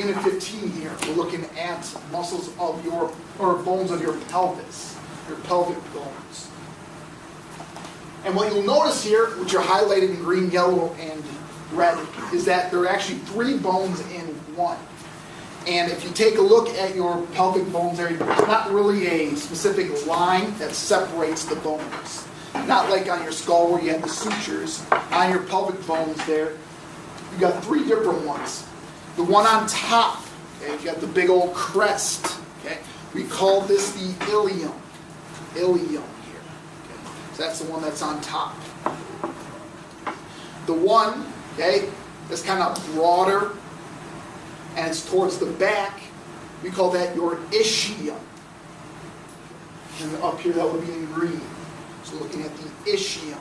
Unit 15 here, we're looking at muscles of your, or bones of your pelvis, your pelvic bones. And what you'll notice here, which are highlighted in green, yellow, and red, is that there are actually 3 bones in one. And if you take a look at your pelvic bones there, there's not really a specific line that separates the bones. Not like on your skull where you have the sutures. On your pelvic bones there, you've got 3 different ones. The one on top, okay, you've got the big old crest. Okay, we call this the ilium. Ilium here. Okay, so that's the one that's on top. The one, okay, that's kind of broader, and it's towards the back, we call that your ischium. And up here that would be in green. So looking at the ischium.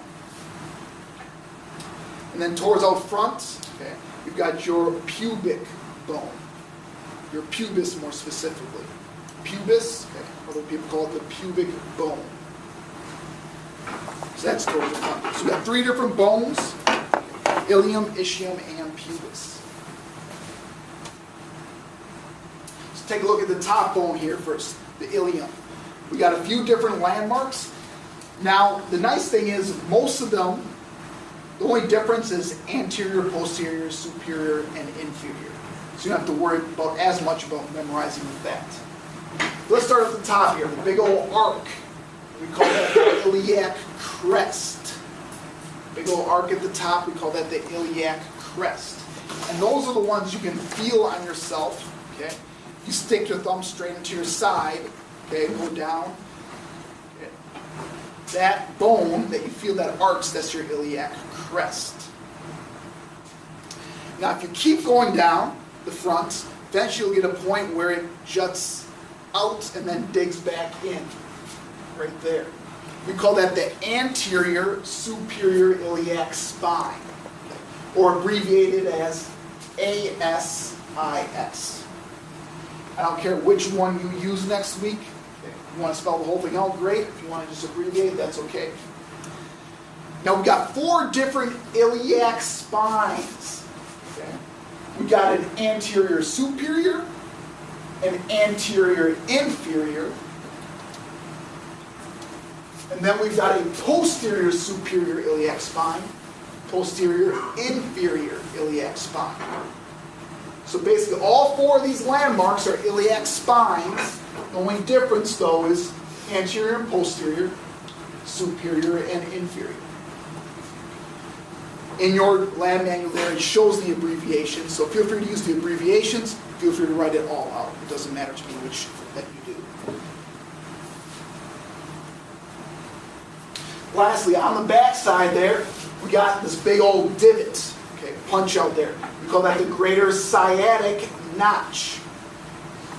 And then towards out front, okay, you've got your pubic bone. Your pubis more specifically. Pubis, okay, other people call it the pubic bone. So that's towards the front. So we've got 3 different bones: ilium, ischium, and pubis. Take a look at the top bone here first, the ilium. We got a few different landmarks. Now, the nice thing is most of them, the only difference is anterior, posterior, superior, and inferior. So you don't have to worry about as much about memorizing with that. Let's start at the top here, the big old arc. We call that the iliac crest. Big old arc at the top, we call that the iliac crest. And those are the ones you can feel on yourself, okay? You stick your thumb straight into your side, okay, go down. Okay. That bone that you feel that arcs, that's your iliac crest. Now if you keep going down the front, eventually you'll get a point where it juts out and then digs back in, right there. We call that the anterior superior iliac spine, or abbreviated as ASIS. I don't care which one you use next week. If you want to spell the whole thing out, great. If you want to just abbreviate, that's okay. Now we've got 4 different iliac spines. Okay? We've got an anterior superior, an anterior inferior, and then we've got a posterior superior iliac spine, posterior inferior iliac spine. So basically all 4 of these landmarks are iliac spines. The only difference though is anterior and posterior, superior and inferior. In your lab manual there it shows the abbreviations, so feel free to use the abbreviations, feel free to write it all out. It doesn't matter to me which that you do. Lastly, on the back side there, we got this big old divot. Okay, punch out there. We call that the greater sciatic notch.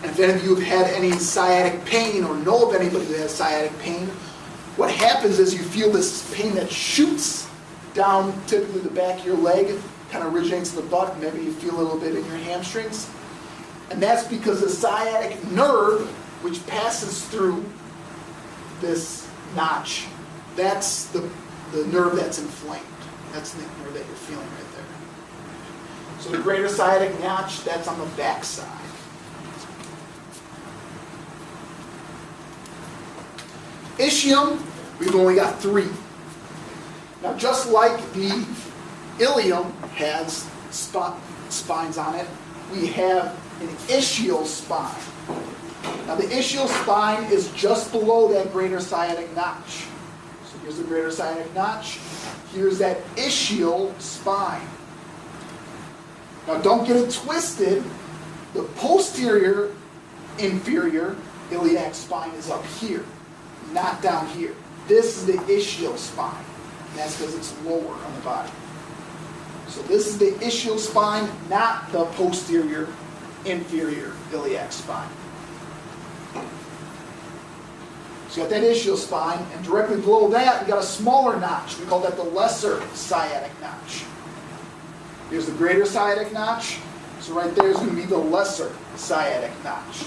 And if any of you have had any sciatic pain or know of anybody who has sciatic pain, what happens is you feel this pain that shoots down typically the back of your leg, kind of originates in the butt, maybe you feel a little bit in your hamstrings. And that's because the sciatic nerve, which passes through this notch, that's the nerve that's inflamed. That's the nerve that you're feeling right there. So the greater sciatic notch, that's on the back side. Ischium, we've only got 3. Now just like the ilium has spines on it, we have an ischial spine. Now the ischial spine is just below that greater sciatic notch. So here's the greater sciatic notch. Here's that ischial spine. Now don't get it twisted. The posterior inferior iliac spine is up here, not down here. This is the ischial spine. And that's because it's lower on the body. So this is the ischial spine, not the posterior inferior iliac spine. So you got that ischial spine, and directly below that, we got a smaller notch. We call that the lesser sciatic notch. Here's the greater sciatic notch. So right there is going to be the lesser sciatic notch.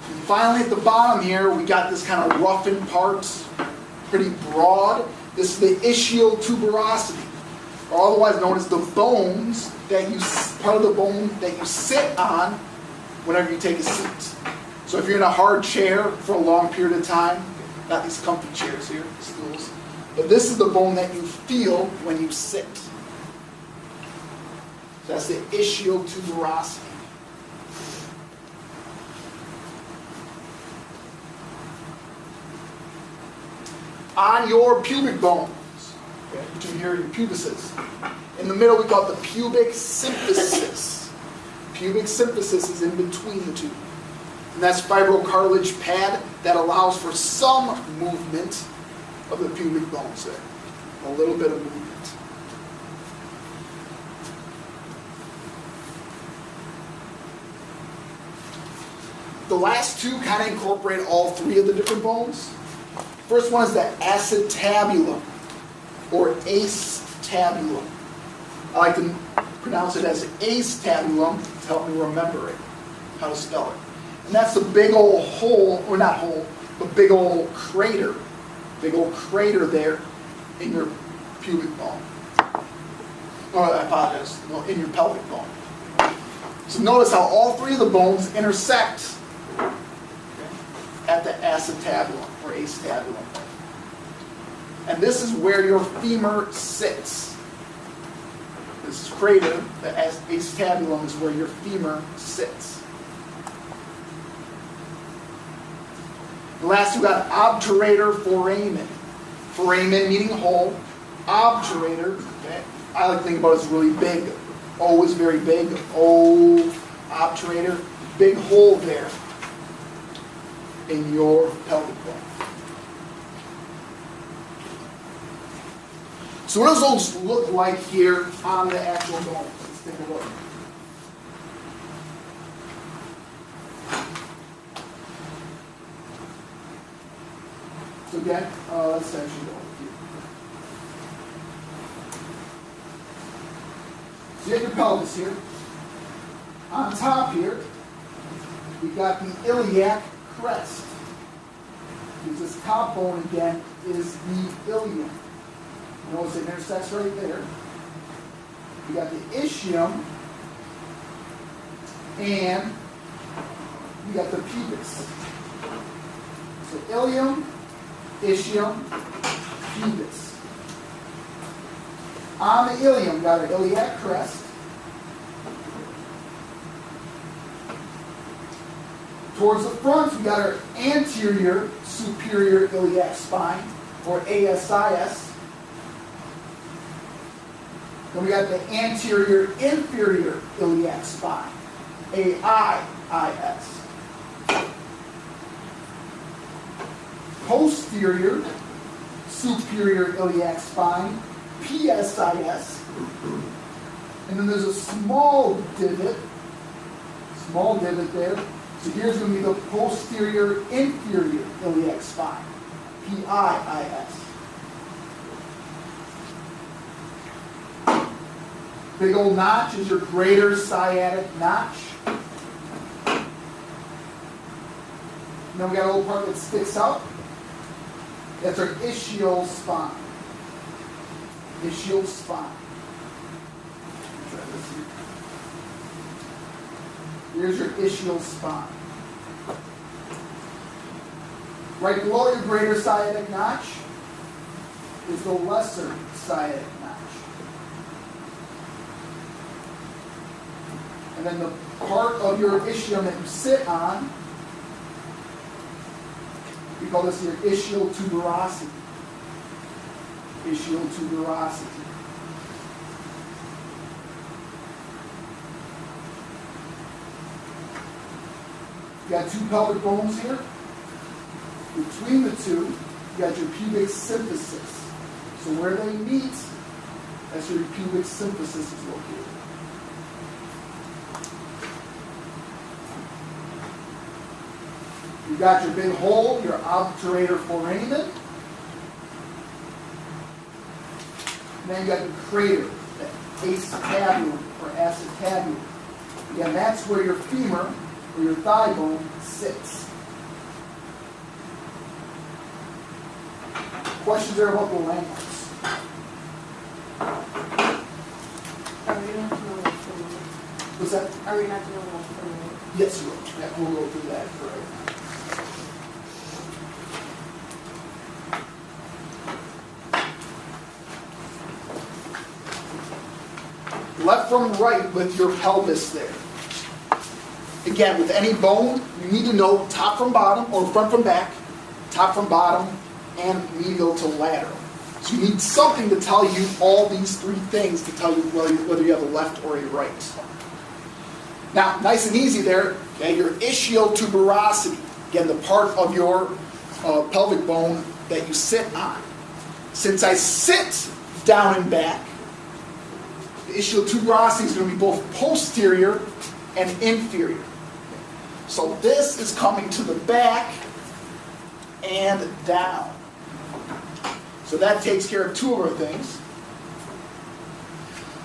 And finally, at the bottom here, we got this kind of roughened part, pretty broad. This is the ischial tuberosity. or otherwise known as the bones that part of the bone that you sit on whenever you take a seat. So if you're in a hard chair for a long period of time, not these comfy chairs here, stools, but this is the bone that you feel when you sit. So that's the ischiotuberosity. On your pubic bones, okay, between here your pubices. In the middle we call it the pubic symphysis. Pubic symphysis is in between the two. And that's fibrocartilage pad that allows for some movement of the pubic bones there. A little bit of movement. The last two kind of incorporate all three of the different bones. First one is the acetabulum, or acetabulum. I like to pronounce it as acetabulum to help me remember it, how to spell it. And that's the big old hole, or not hole, but big old crater there in your pubic bone. Oh, I apologize, no, in your pelvic bone. So notice how all three of the bones intersect at the acetabulum, or acetabulum. And this is where your femur sits. This crater, the acetabulum, is where your femur sits. And last, we got obturator foramen. Foramen meaning hole. Obturator, okay. I like to think about it as really big. O is very big. O, obturator, big hole there in your pelvic bone. So what does those look like here on the actual bone? Let's take a look. So again, let's actually go here. So you have your pelvis here. On top here, we got the iliac crest. Because this top bone again is the ilium. Notice it intersects right there. We got the ischium, and we got the pubis. So ilium, ischium, pubis. On the ilium, we got our iliac crest. Towards the front, we got our anterior superior iliac spine, or ASIS. Then we got the anterior inferior iliac spine, AIIS. Posterior superior iliac spine, PSIS. And then there's a small divot there. So here's going to be the posterior inferior iliac spine, PIIS. Big old notch is your greater sciatic notch. And then we got a little part that sticks out. That's our ischial spine. Ischial spine. Try this here. Here's your ischial spine. Right below your greater sciatic notch is the lesser sciatic notch. And then the part of your ischium that you sit on, we call this your ischiotuberosity. Ischiotuberosity. You got two pelvic bones here. Between the two, you got your pubic symphysis. So where they meet, that's where your pubic symphysis is located. You got your big hole, your obturator foramen. And then you got your crater, the acetabulum or acetabulum. Again, that's where your femur or your thigh bone sits. Questions there about the landmarks? What's that? Are we not doing left from right? Yes, you will. Yeah, we'll go through that right now. Left from right with your pelvis there. Again, with any bone, you need to know top from bottom, or front from back, top from bottom, and medial to lateral. So you need something to tell you all these three things to tell you whether you have a left or a right. Now, nice and easy there, okay, your ischiotuberosity, again, the part of your pelvic bone that you sit on. Since I sit down and back, the ischiotuberosity is going to be both posterior and inferior. So this is coming to the back and down. So that takes care of two of our things.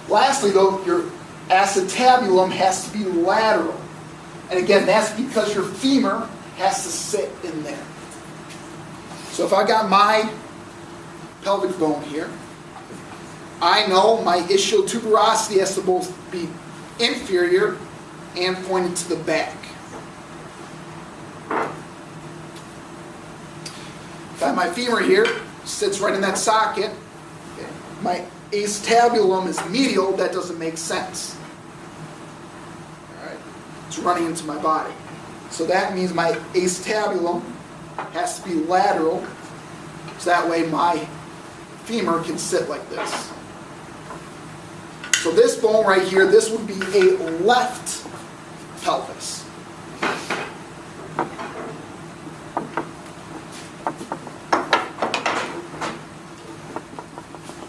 Lastly, though, your acetabulum has to be lateral. And again, that's because your femur has to sit in there. So if I got my pelvic bone here, I know my ischiotuberosity has to both be inferior and pointed to the back. If I have my femur here, sits right in that socket. Okay. My acetabulum is medial, that doesn't make sense. All right. It's running into my body. So that means my acetabulum has to be lateral, so that way my femur can sit like this. So this bone right here, this would be a left pelvis.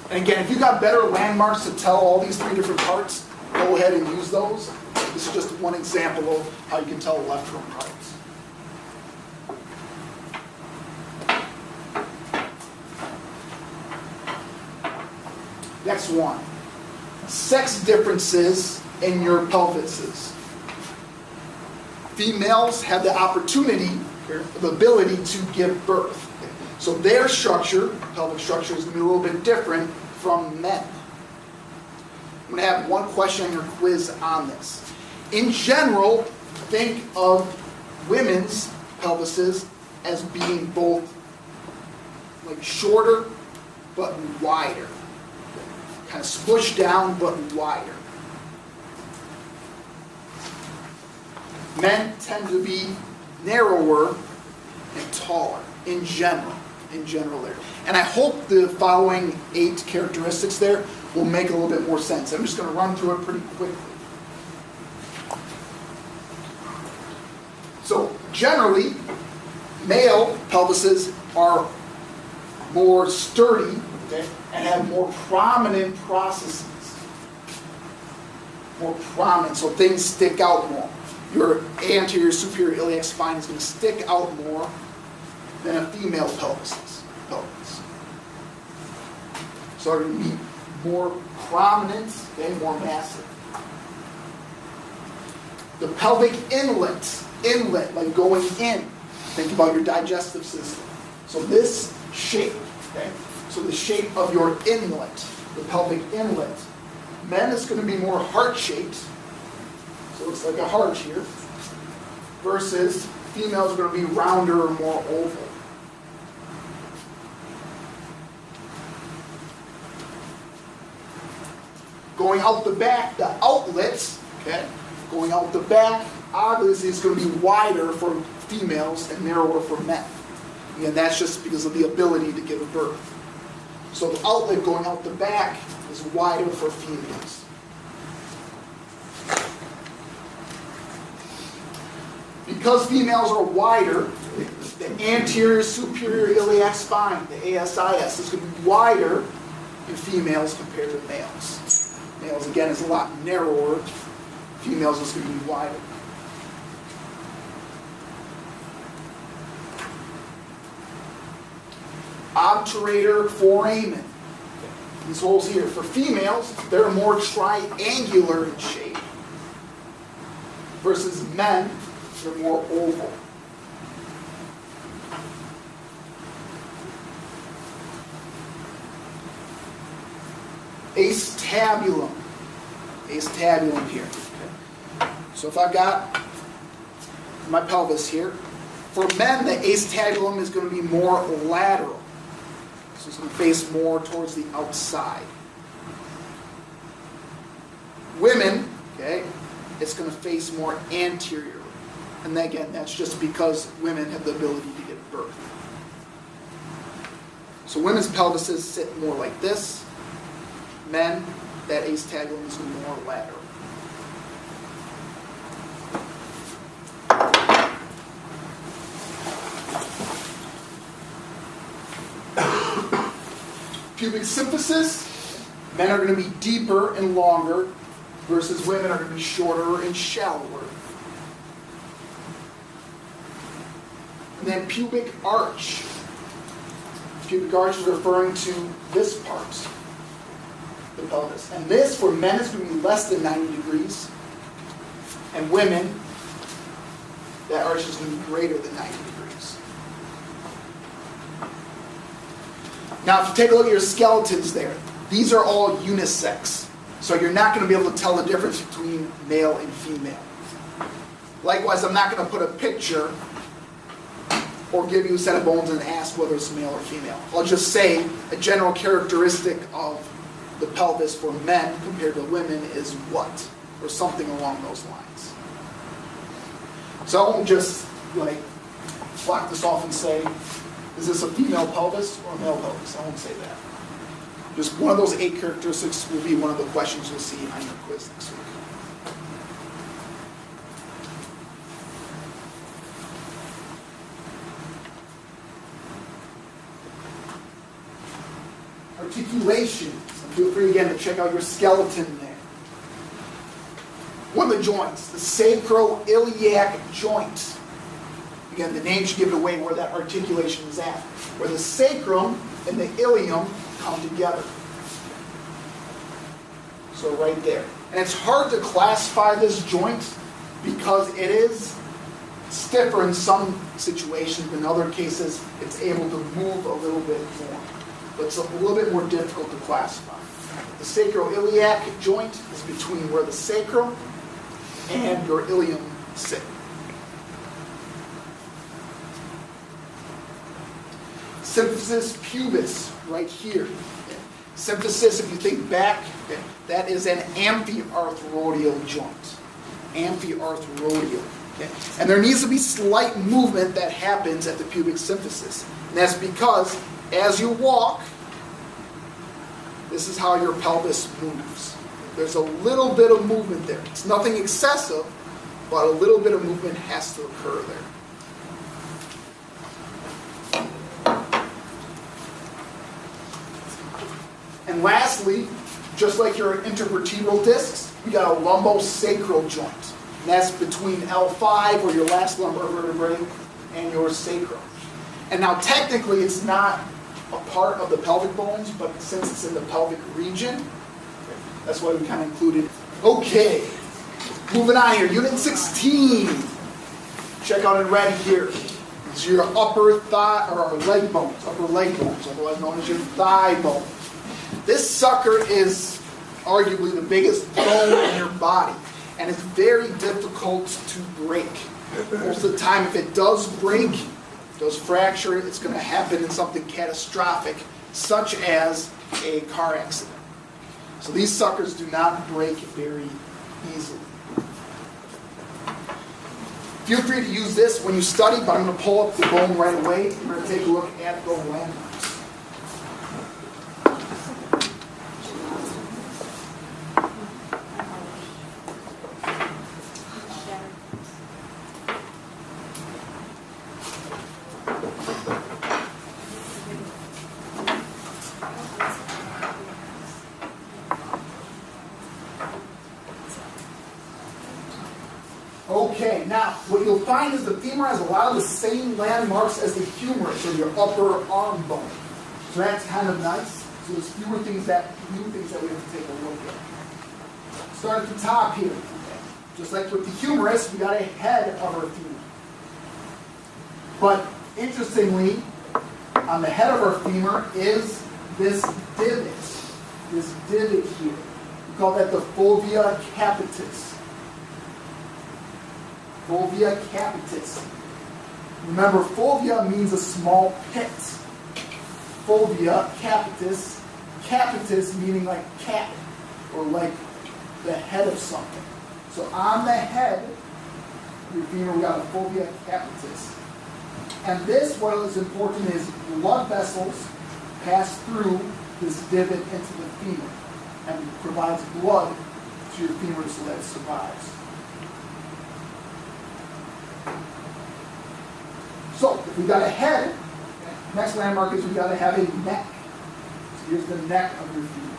And again, if you got better landmarks to tell all these three different parts, go ahead and use those. This is just one example of how you can tell left from right. Next one. Sex differences in your pelvises. Females have the opportunity, the ability to give birth. So their structure, pelvic structure, is going to be a little bit different from men. I'm going to have one question on your quiz on this. In general, think of women's pelvises as being both like shorter but wider. Kind of smushed down but wider. Men tend to be narrower and taller in general. There. And I hope the following 8 characteristics there will make a little bit more sense. I'm just going to run through it pretty quickly. So generally, male pelvises are more sturdy, okay, and have more prominent processes. More prominent, so things stick out more. Your anterior superior iliac spine is going to stick out more than a female pelvis. So they're going to be more prominent and more massive. The pelvic inlet, like going in. Think about your digestive system. So this shape, okay? So the shape of your inlet, the pelvic inlet. Men is going to be more heart-shaped. So it looks like a heart here. Versus females are going to be rounder or more oval. Going out the back, the outlets, okay, going out the back, obviously is going to be wider for females and narrower for men. And that's just because of the ability to give birth. So the outlet going out the back is wider for females. Because females are wider, the anterior superior iliac spine, the ASIS, is going to be wider in females compared to males. Males, again, is a lot narrower. Females is going to be wider. Obturator foramen. These holes here. For females, they're more triangular in shape. Versus men, they're more oval. Acetabulum. Acetabulum here. Okay. So if I've got my pelvis here, for men, the acetabulum is going to be more lateral. So it's going to face more towards the outside. Women, okay, it's going to face more anterior. And again, that's just because women have the ability to give birth. So women's pelvises sit more like this. Men, that acetabulum is more lateral. Pubic symphysis, men are going to be deeper and longer, versus women are going to be shorter and shallower. And then pubic arch. Pubic arch is referring to this part, the pelvis. And this, for men, is going to be less than 90 degrees. And women, that arch is going to be greater than 90 degrees. Now, if you take a look at your skeletons there, these are all unisex. So you're not going to be able to tell the difference between male and female. Likewise, I'm not going to put a picture or give you a set of bones and ask whether it's male or female. I'll just say a general characteristic of the pelvis for men compared to women is what? Or something along those lines. So I won't just block this off and say, is this a female pelvis or a male pelvis? I won't say that. Just one of those 8 characteristics will be one of the questions you'll see on your quiz next week. Articulations. And feel free again to check out your skeleton there. What are the joints? The sacroiliac joint. Again, the name should give it away where that articulation is at. Where the sacrum and the ilium come together. So right there. And it's hard to classify this joint because it is stiffer in some situations, but in other cases it's able to move a little bit more. But it's a little bit more difficult to classify. The sacroiliac joint is between where the sacrum and your ilium sit. Symphysis pubis, right here. Symphysis, if you think back, that is an amphiarthrodial joint. Amphiarthrodial. Okay? And there needs to be slight movement that happens at the pubic symphysis. And that's because as you walk, this is how your pelvis moves. There's a little bit of movement there. It's nothing excessive, but a little bit of movement has to occur there. And lastly, just like your intervertebral discs, we got a lumbosacral joint. And that's between L5, or your last lumbar vertebrae, and your sacrum. And now technically it's not a part of the pelvic bones, but since it's in the pelvic region, that's why we kind of included it. Okay, moving on here, Unit 16. Check out in red here. It's your upper thigh, or leg bones, otherwise known as your thigh bone. This sucker is arguably the biggest bone in your body, and it's very difficult to break. Most of the time, if it does break, does fracture, it's going to happen in something catastrophic, such as a car accident. So these suckers do not break very easily. Feel free to use this when you study, but I'm going to pull up the bone right away. We're going to take a look at the landmarks. Okay, now what you'll find is the femur has a lot of the same landmarks as the humerus, or your upper arm bone. So that's kind of nice. So there's few things that we have to take a look at. Start at the top here. Okay. Just like with the humerus, we got a head of our femur. But interestingly, on the head of our femur is this divot. This divot here. We call that the fovea capitis. Fovea capitis. Remember, fovea means a small pit. Fovea capitis. Capitis meaning like cap, or like the head of something. So on the head of your femur, we got a fovea capitis. And this, what is important, is blood vessels pass through this divot into the femur and provides blood to your femur so that it survives. So, if we got a head, next landmark is we got to have a neck. So here's the neck of your femur.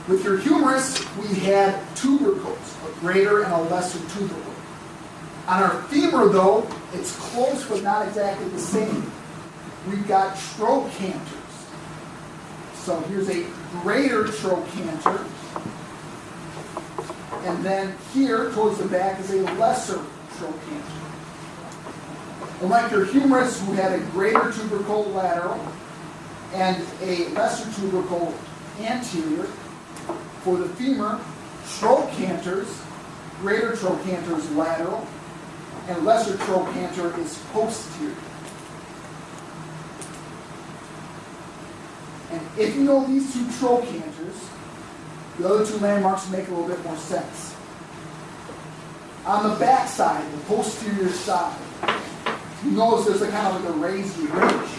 With your humerus, we had tubercles, a greater and a lesser tubercle. On our femur, though, it's close but not exactly the same. We've got trochanters. So here's a greater trochanter. And then here, towards the back, is a lesser trochanter. Unlike your humerus, who had a greater tubercle lateral and a lesser tubercle anterior, for the femur, trochanters, greater trochanter is lateral, and lesser trochanter is posterior. And if you know these two trochanters, the other two landmarks make a little bit more sense. On the back side, the posterior side, you notice there's a kind of like a raised ridge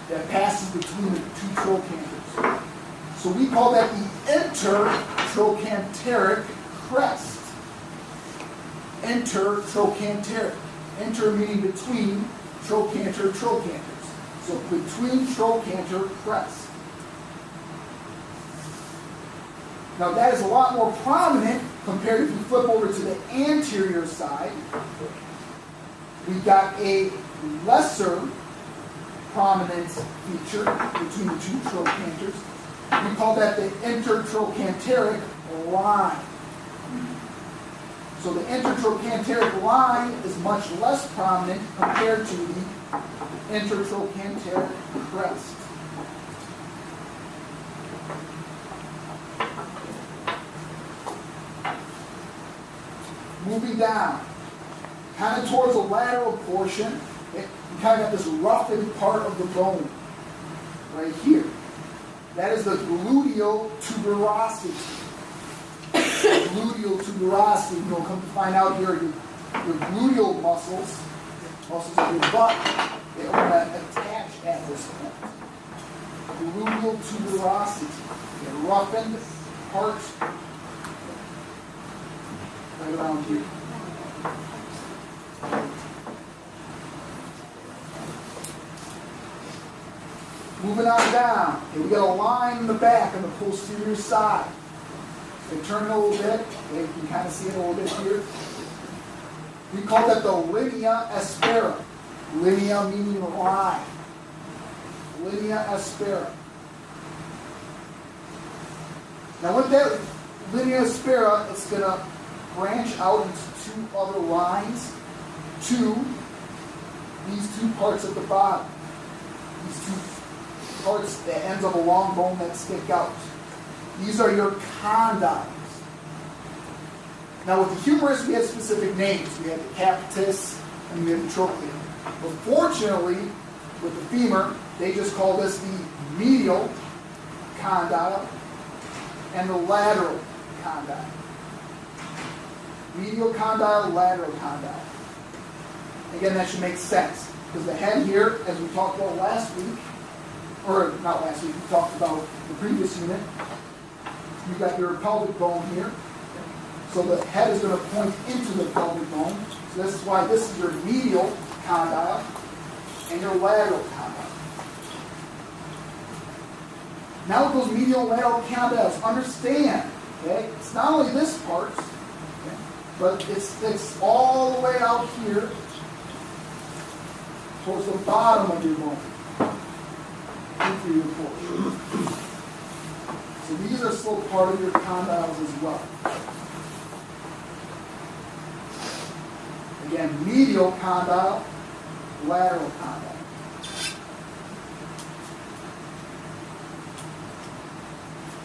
that passes between the two trochanters. So we call that the intertrochanteric crest. Intertrochanteric. Inter meaning between, trochanter, trochanters. So between trochanter crest. Now that is a lot more prominent compared if you flip over to the anterior side. We've got a lesser prominent feature between the two trochanters. We call that the intertrochanteric line. So the intertrochanteric line is much less prominent compared to the intertrochanteric crest. Moving down, kind of towards the lateral portion, you kind of got this roughened part of the bone right here. That is the gluteal tuberosity. Gluteal tuberosity, you'll come to find out here, your gluteal muscles of your butt, they are going to attach at this point. Gluteal tuberosity, a roughened part right around here. Moving on down, okay, we got a line in the back on the posterior side. So turn it a little bit. Okay, you can kind of see it a little bit here. We call that the linea aspera. Linea meaning line. Linea aspera. Now with that linea aspera, it's going to branch out into two other lines to these two parts at the bottom. These two parts, the ends of a long bone that stick out. These are your condyles. Now with the humerus, we had specific names. We had the capitis and we had the trochanter. But fortunately, with the femur, they just call this the medial condyle and the lateral condyle. Medial condyle, lateral condyle. Again, that should make sense. Because the head here, as we talked about last week, or not last week, we talked about the previous unit, you've got your pelvic bone here. So the head is going to point into the pelvic bone. So this is why this is your medial condyle and your lateral condyle. Now with those medial and lateral condyles, understand, okay, it's not only this part, okay, but it's all the way out here towards the bottom of your bone. Inferior portion. So these are still part of your condyles as well. Again, medial condyle, lateral condyle.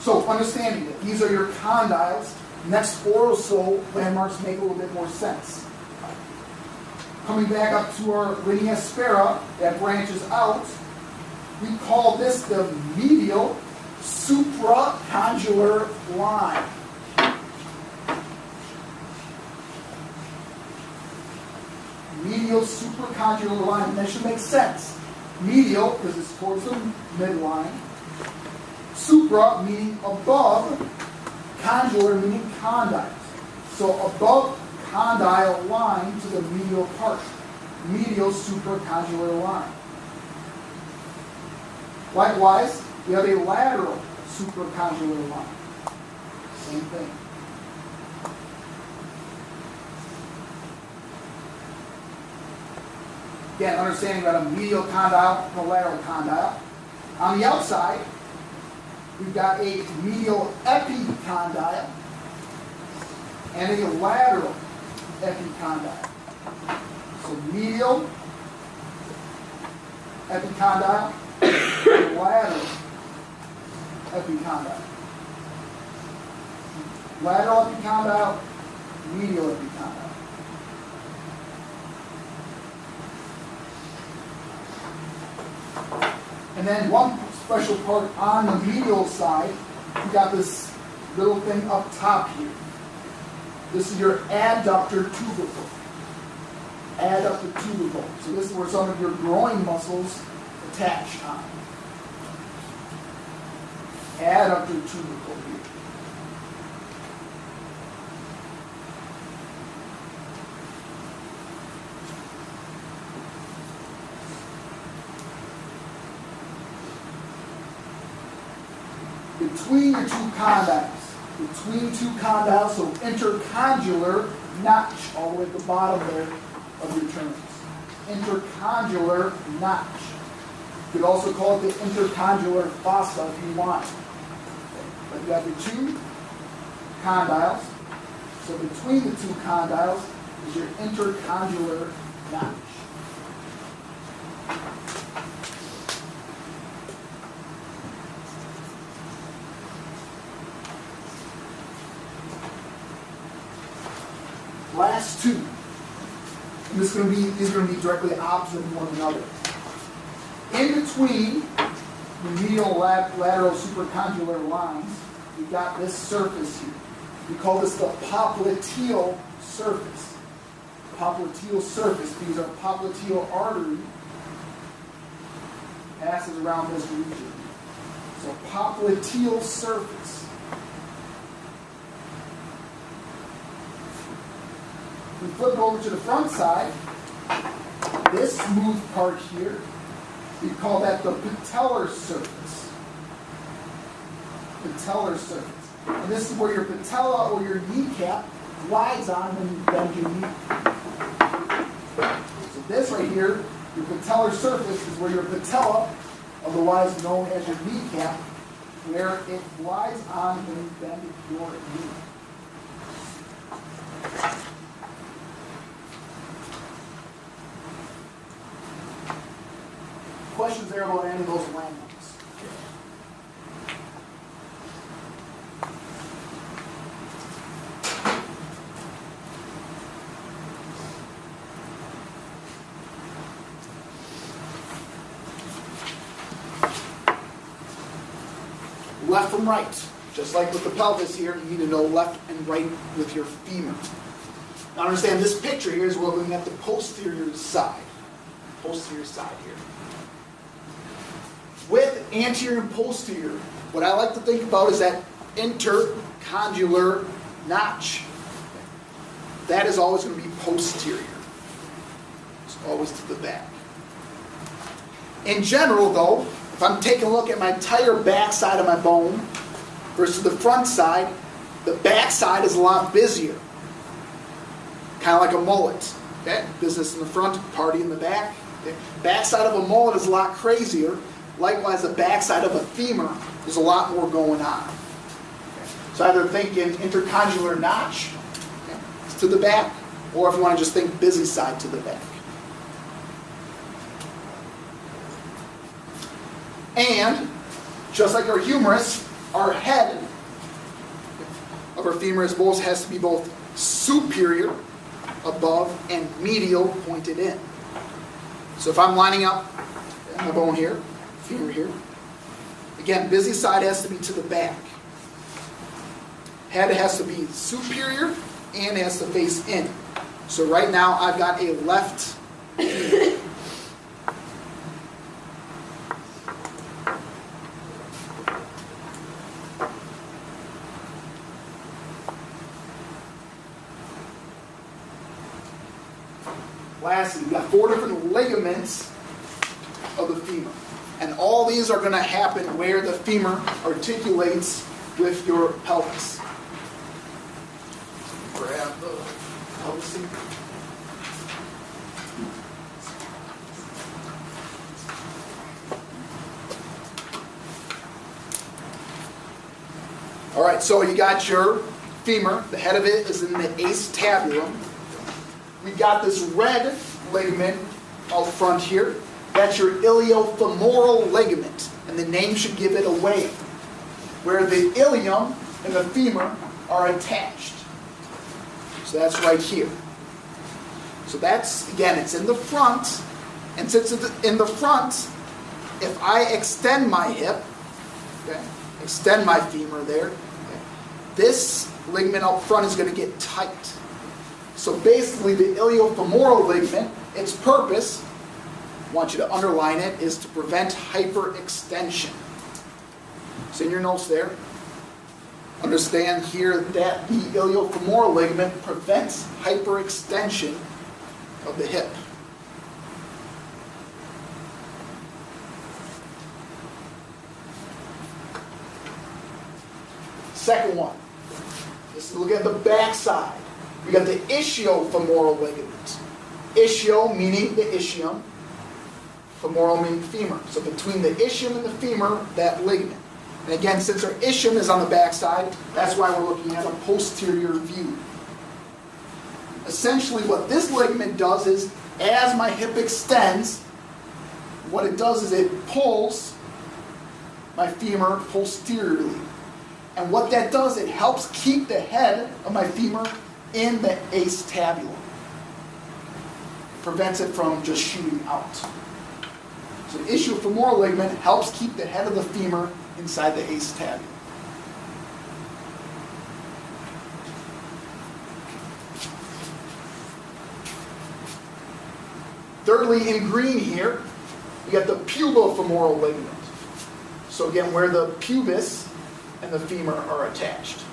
So understanding that these are your condyles, Next 4 or so landmarks make a little bit more sense. Coming back up to our linea aspera that branches out, we call this the medial supracondylar line. Medial supracondylar line. And that should make sense. Medial, because it's towards the midline. Supra, meaning above. Condylar, meaning condyle. So above condyle line to the medial part. Medial supracondylar line. Likewise, we have a lateral supracondylar line. Same thing. Again, understanding about a medial condyle and a lateral condyle. On the outside, we've got a medial epicondyle and a lateral epicondyle. So medial epicondyle, lateral epicondyle. Lateral epicondyle, medial epicondyle. And then one special part on the medial side, you got this little thing up top here. This is your adductor tubercle. Adductor tubercle. So this is where some of your groin muscles attach on. Adductor tubercle here. Between your two condyles, so intercondylar notch, all the way at the bottom there of your terms. Intercondylar notch. You could also call it the intercondylar fossa if you want. But you have your two condyles. So between the two condyles is your intercondylar notch. Last two. And these are going to be directly opposite of one another. In between the medial lateral supracondylar lines, we've got this surface here. We call this the popliteal surface. Popliteal surface, because our popliteal artery passes around this region. So popliteal surface. We flip it over to the front side. This smooth part here, we call that the patellar surface. Patellar surface. And this is where your patella or your kneecap glides on when you bend your knee. So this right here, your patellar surface, is where your patella, otherwise known as your kneecap, where it glides on when you bend your knee. Questions there about any of those landmarks? Left from right. Just like with the pelvis here, you need to know left and right with your femur. Now understand this picture here is we're looking at the posterior side. Posterior side here. With anterior and posterior, what I like to think about is that intercondylar notch. That is always going to be posterior. It's always to the back. In general, though, if I'm taking a look at my entire back side of my bone versus the front side, the back side is a lot busier. Kind of like a mullet. Okay? Business in the front, party in the back. Okay? Back side of a mullet is a lot crazier. Likewise, the backside of a femur, there's a lot more going on. Okay. So either think in intercondylar notch, okay, it's to the back, or if you want to just think busy side to the back. And, just like our humerus, our head of our femur is both has to be both superior, above, and medial pointed in. So if I'm lining up my bone here, femur here, again, busy side has to be to the back. Head has to be superior and has to face in. So right now I've got a left femur. Lastly, we've got 4 different ligaments of the femur. And all these are going to happen where the femur articulates with your pelvis. Grab the pelvis here. All right, so you got your femur. The head of it is in the acetabulum. We got this red ligament out front here. That's your iliofemoral ligament, and the name should give it away, where the ilium and the femur are attached. So that's right here. So that's, again, it's in the front, and since it's in the front, if I extend my hip, okay, extend my femur there, okay, this ligament out front is going to get tight. So basically the iliofemoral ligament, its purpose, I want you to underline it, is to prevent hyperextension. So in your notes there, understand here that the iliofemoral ligament prevents hyperextension of the hip. Second one, let's look at the back side. We got the ischiofemoral ligament. Ischio meaning the ischium, femoral meaning femur. So between the ischium and the femur, that ligament. And again, since our ischium is on the back side, that's why we're looking at a posterior view. Essentially what this ligament does is, as my hip extends, what it does is it pulls my femur posteriorly. And what that does, it helps keep the head of my femur in the acetabulum. Prevents it from just shooting out. So the ischiofemoral ligament helps keep the head of the femur inside the acetabulum. Thirdly, in green here, we got the pubofemoral ligament. So again, where the pubis and the femur are attached.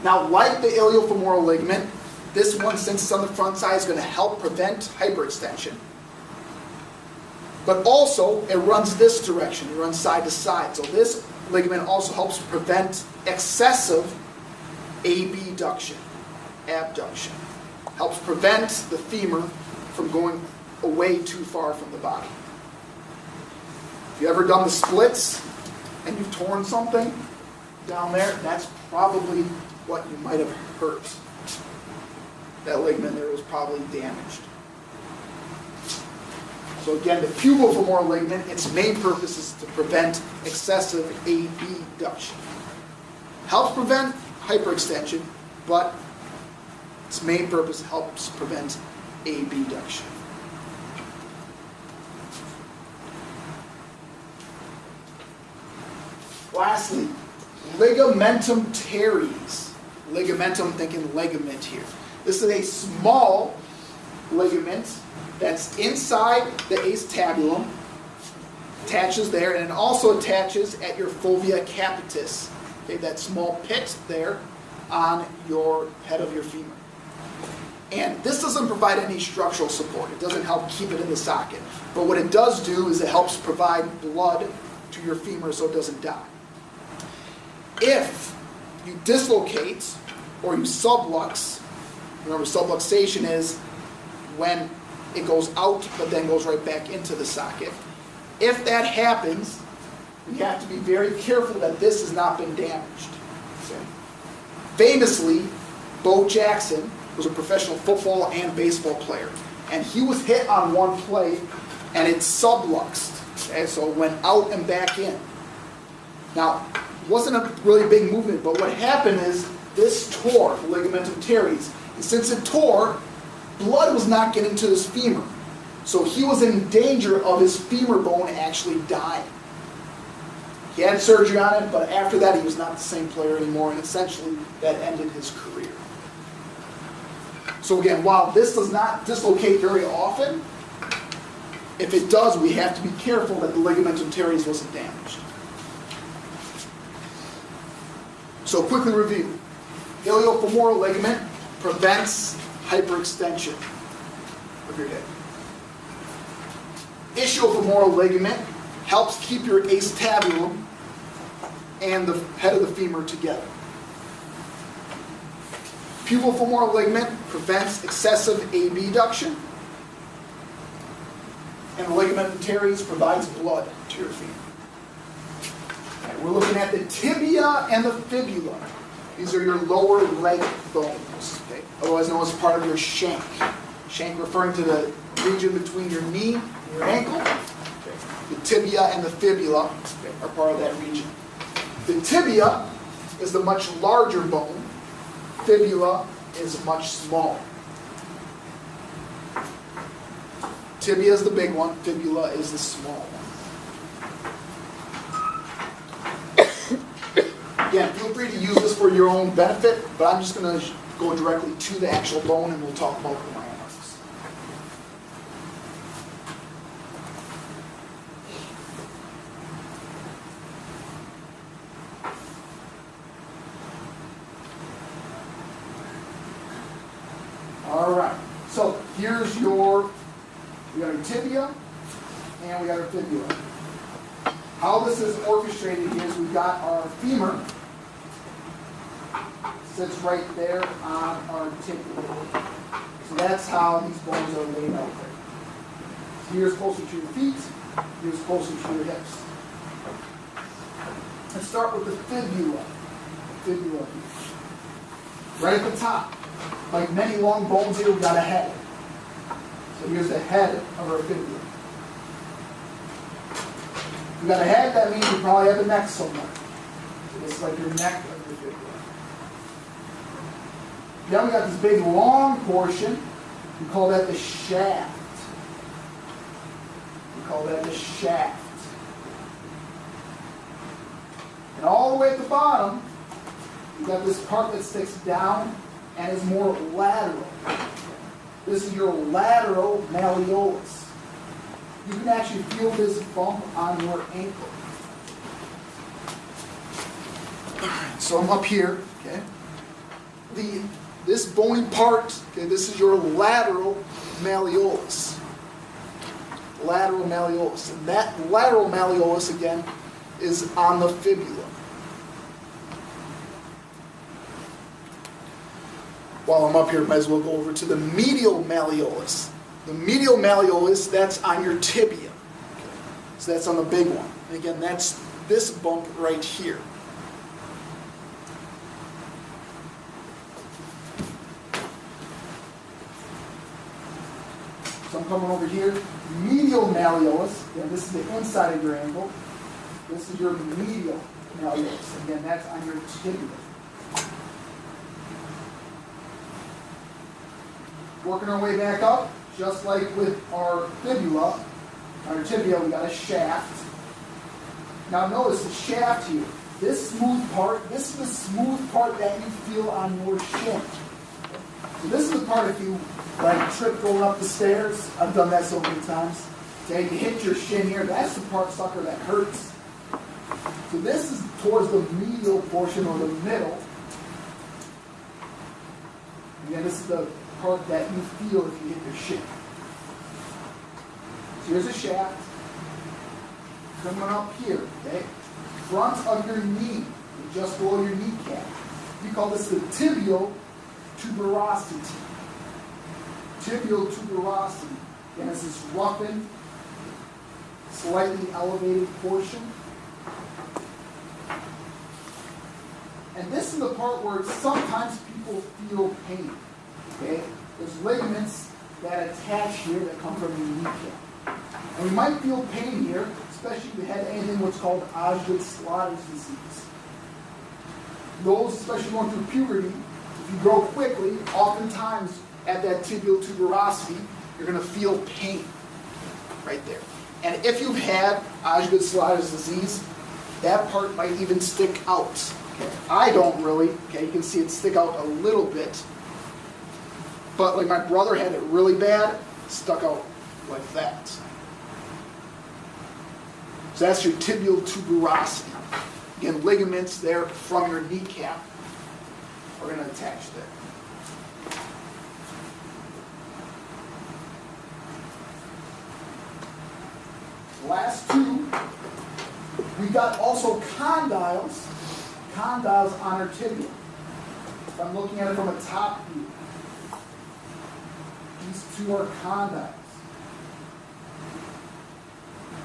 Now, like the iliofemoral ligament, this one, since it's on the front side, is going to help prevent hyperextension. But also, it runs this direction. It runs side to side. So this ligament also helps prevent excessive abduction. Helps prevent the femur from going away too far from the body. If you've ever done the splits and you've torn something down there, that's probably what you might have hurt. That ligament there was probably damaged. So again, the pubofemoral ligament, its main purpose is to prevent excessive abduction. Helps prevent hyperextension, but its main purpose helps prevent abduction. Lastly, ligamentum teres. Ligamentum, thinking ligament here. This is a small ligament that's inside the acetabulum, attaches there, and it also attaches at your fovea capitis, okay, that small pit there on your head of your femur. And this doesn't provide any structural support. It doesn't help keep it in the socket. But what it does do is it helps provide blood to your femur so it doesn't die. If you dislocate or you sublux, remember subluxation is when it goes out but then goes right back into the socket. If that happens, we have to be very careful that this has not been damaged. Okay? Famously, Bo Jackson was a professional football and baseball player, and he was hit on one play and it subluxed. Okay? So it went out and back in. Now, Wasn't a really big movement, but what happened is this tore, the ligamentum teres. And since it tore, blood was not getting to this femur. So he was in danger of his femur bone actually dying. He had surgery on it, but after that he was not the same player anymore, and essentially that ended his career. So again, while this does not dislocate very often, if it does, we have to be careful that the ligamentum teres wasn't damaged. So quickly review. Iliofemoral ligament prevents hyperextension of your hip. Ischiofemoral ligament helps keep your acetabulum and the head of the femur together. Pubofemoral ligament prevents excessive abduction. And the ligamentum teres provides blood to your femur. Okay, we're looking at the tibia and the fibula. These are your lower leg bones, okay? Otherwise known as part of your shank. Shank referring to the region between your knee and your ankle. Okay. The tibia and the fibula are part of that region. The tibia is the much larger bone. Fibula is much smaller. Tibia is the big one. Fibula is the small one. Again, feel free to use this for your own benefit, but I'm just going to go directly to the actual bone and we'll talk about the landmarks. All right, so here's your, we got our tibia and we got our fibula. How this is orchestrated here is we've got our femur, sits right there on our tibia. So that's how these bones are laid out there. So here's closer to your feet, here's closer to your hips. Let's start with the fibula. Fibula here. Right at the top. Like many long bones here, we've got a head. So here's the head of our fibula. If you've got a head, that means you probably have a neck somewhere. So this is like your neck of your fibula. Then we got this big long portion. We call that the shaft. We call that the shaft. And all the way at the bottom, you've got this part that sticks down and is more lateral. This is your lateral malleolus. You can actually feel this bump on your ankle. Alright, so I'm up here, okay? This bony part, okay, this is your lateral malleolus. Lateral malleolus. And that lateral malleolus, again, is on the fibula. While I'm up here, might as well go over to the medial malleolus. The medial malleolus, that's on your tibia. Okay. So that's on the big one. And again, that's this bump right here. So I'm coming over here. Medial malleolus, again, this is the inside of your ankle. This is your medial malleolus. Again, that's on your tibia. Working our way back up, just like with our fibula, our tibia, we got a shaft. Now notice the shaft here. This smooth part, this is the smooth part that you feel on your shin. So this is the part if you like trip going up the stairs. I've done that so many times. Okay, you hit your shin here. That's the part, sucker, that hurts. So this is towards the medial portion or the middle. Again, this is the part that you feel if you hit your shin. So here's a shaft. Coming up here, okay? Front of your knee, just below your kneecap. We call this the tibial tuberosity. Tibial tuberosity. Again, it's this roughened, slightly elevated portion. And this is the part where sometimes people feel pain. Okay? There's ligaments that attach here that come from your kneecap. And we might feel pain here, especially if you had anything what's called Osgood-Schlatt's disease. those, especially going through puberty, if you grow quickly, oftentimes at that tibial tuberosity, you're going to feel pain right there. And if you've had Osgood-Schlatt's disease, that part might even stick out. Okay. I don't really. Okay, you can see it stick out a little bit. But like my brother had it really bad, stuck out like that. So that's your tibial tuberosity. Again, ligaments there from your kneecap are going to attach there. Last two, we got also condyles on our tibia. If I'm looking at it from a top view, these two are condyles.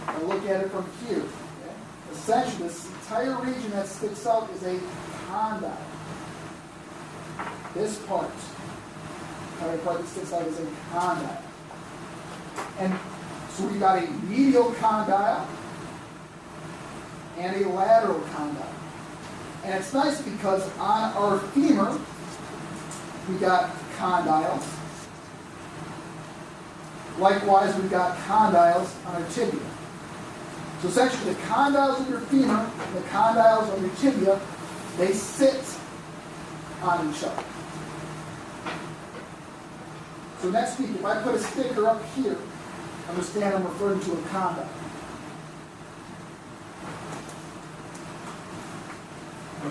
If I look at it from here, okay, essentially this entire region that sticks out is a condyle. This part, the entire part that sticks out is a condyle. And so we've got a medial condyle and a lateral condyle. And it's nice because on our femur, we got condyles. Likewise, we've got condyles on our tibia. So essentially, the condyles of your femur and the condyles of your tibia, they sit on each other. So next week, if I put a sticker up here, understand I'm referring to a condyle.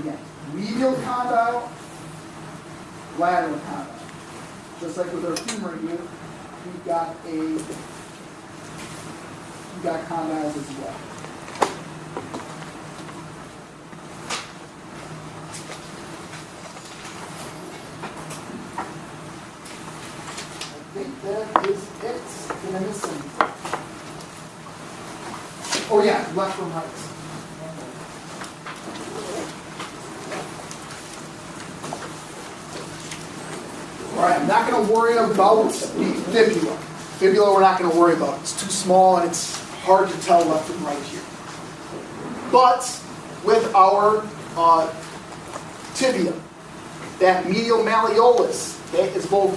Again, medial condyle, lateral condyle. Just like with our femur here, we've got condyles as well. I think that is it. Did I miss anything? Oh yeah, left from right. All right, I'm not going to worry about the fibula. Fibula we're not going to worry about. It's too small and it's hard to tell left and right here. But with our tibia, that medial malleolus, that is both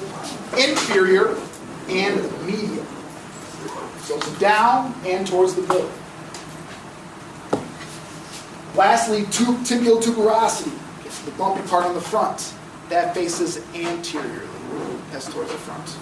inferior and medial. So it's down and towards the middle. Lastly, tibial tuberosity. It's the bumpy part on the front. That faces anteriorly. That's towards the front.